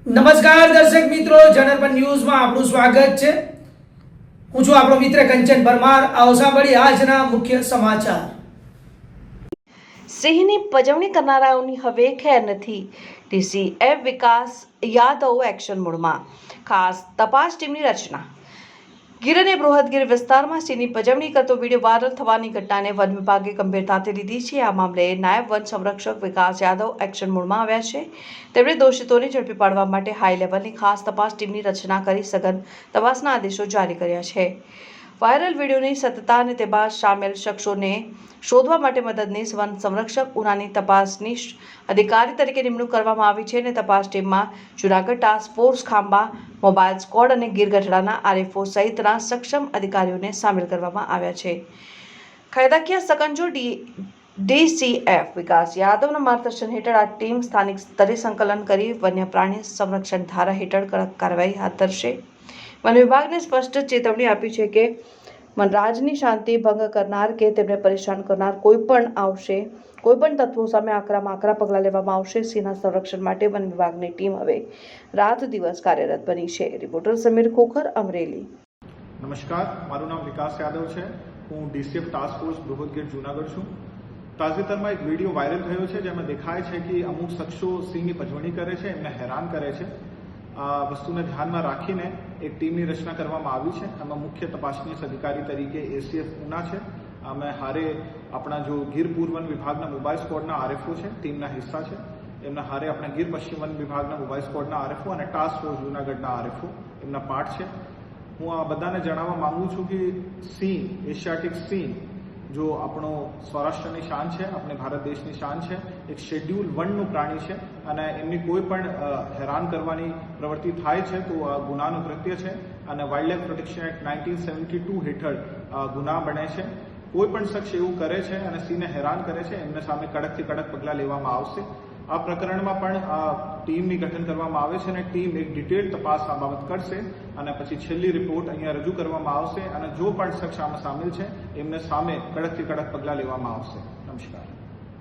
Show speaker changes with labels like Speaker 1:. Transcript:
Speaker 1: નમસ્કાર દર્શક મિત્રો, જનરપન ન્યૂઝમાં આપનું સ્વાગત છે। હું છું આપણો મિત્ર કંચન પરમાર। આવો સાંભળીએ આજના મુખ્ય સમાચાર।
Speaker 2: સિંહની પજવણી કરનારાઓની હવે ખેર નથી। ડીસીએફ વિકાસ યાદવ એક્શન મોડમાં, ખાસ તપાસ ટીમની રચના। ગીર અને બૃહદગીર વિસ્તારમાં સિંહની પજવણી કરતો વિડીયો વાયરલ થવાની ઘટનાને વન વિભાગે ગંભીરતાથી લીધી છે। આ મામલે નાયબ વન સંરક્ષક વિકાસ યાદવ એક્શન મોડમાં આવ્યા છે। તેમણે દોષિતોને ઝડપી પાડવા માટે હાઈ લેવલની ખાસ તપાસ ટીમની રચના કરી સઘન તપાસના આદેશો જારી કર્યા છે। વાયરલ વિડીયોની સત્યતા અને તેમાં સામેલ શખ્સોને શોધવા માટે મદદનીશ વન સંરક્ષક ઉનાની તપાસની અધિકારી તરીકે નિમણૂક કરવામાં આવી છે અને તપાસ ટીમમાં Junagadh task force, Khambha mobile squad અને ગીર ગઢડાના આરએફઓ સહિતના સક્ષમ અધિકારીઓને સામેલ કરવામાં આવ્યા છે। કાયદાકીય સકંજો ડીસીએફ વિકાસ યાદવના માર્ગદર્શન હેઠળ આ ટીમ સ્થાનિક સ્તરે સંકલન કરી વન્ય પ્રાણી સંરક્ષણ ધારા હેઠળ કડક કાર્યવાહી હાથ ધરશે। વન વિભાગને સ્પષ્ટ ચેતવણી આપી છે કે વનરાજની શાંતિ ભંગ કરનાર કે તેમને પરેશાન કરનાર કોઈ પણ તત્વો સામે આકરામાં આકરા પગલાં લેવામાં આવશે। સિંહના સંરક્ષણ માટે વન વિભાગની ટીમ હવે રાત દિવસ કાર્યરત બની છે। રિપોર્ટર સમીર ખોખર, અમરેલી।
Speaker 3: નમસ્કાર, મારું નામ વિકાસ યાદવ છે। હું ડીસીએફ ટાસ્ક ફોર્સ બૃહદગીર જૂનાગઢ છું। તાજેતરમાં એક વિડીયો વાયરલ થયો છે જેમાં દેખાય છે કે અમુક શખ્સો સિંહની પજવણી કરે છે, એમને હેરાન કરે છે। આ વસ્તુને ધ્યાનમાં રાખીને એક ટીમની રચના કરવામાં આવી છે। એમાં મુખ્ય તપાસનીય અધિકારી તરીકે એસીએફ ઉના છે। અમે હારે આપણા જો ગીર પૂર્વ વન વિભાગના મોબાઈલ સ્ક્વોડના આરએફઓ છે, ટીમના હિસ્સા છે। એમના હારે આપણા ગીર પશ્ચિમ વન વિભાગના મોબાઈલ સ્ક્વોડના આરએફઓ અને ટાસ્ક ફોર્સ જૂનાગઢના આરએફઓ એમના પાર્ટ છે। હું આ બધાને જણાવવા માંગુ છું કે સિંહ, એશિયાટિક સિંહ જો આપણો સૌરાષ્ટ્રની શાન છે, આપણે ભારત દેશની શાન છે, એક શેડ્યુલ 1નું પ્રાણી છે અને એમની કોઈ પણ હેરાન કરવાની પ્રવૃત્તિ થાય છે તો આ ગુનાનું કૃત્ય છે અને વાઇલ્ડલાઇફ પ્રોટેક્શન એક્ટ 1972 હેઠળ ગુના બને છે। કોઈ પણ શખ્સ એવું કરે છે અને સિંહને હેરાન કરે છે એમને સામે કડકથી કડક પગલાં લેવામાં આવશે। આ પ્રકરણમાં પણ ટીમની ગઠન કરવામાં આવે છે અને ટીમ એક ડિટેલ તપાસ આ બાબત કરશે અને પછી છેલ્લી રિપોર્ટ અહીંયા રજૂ કરવામાં આવશે અને જો પણ શખ્સ આમાં સામેલ છે એમને સામે કડકથી કડક પગલાં લેવામાં આવશે। નમસ્કાર।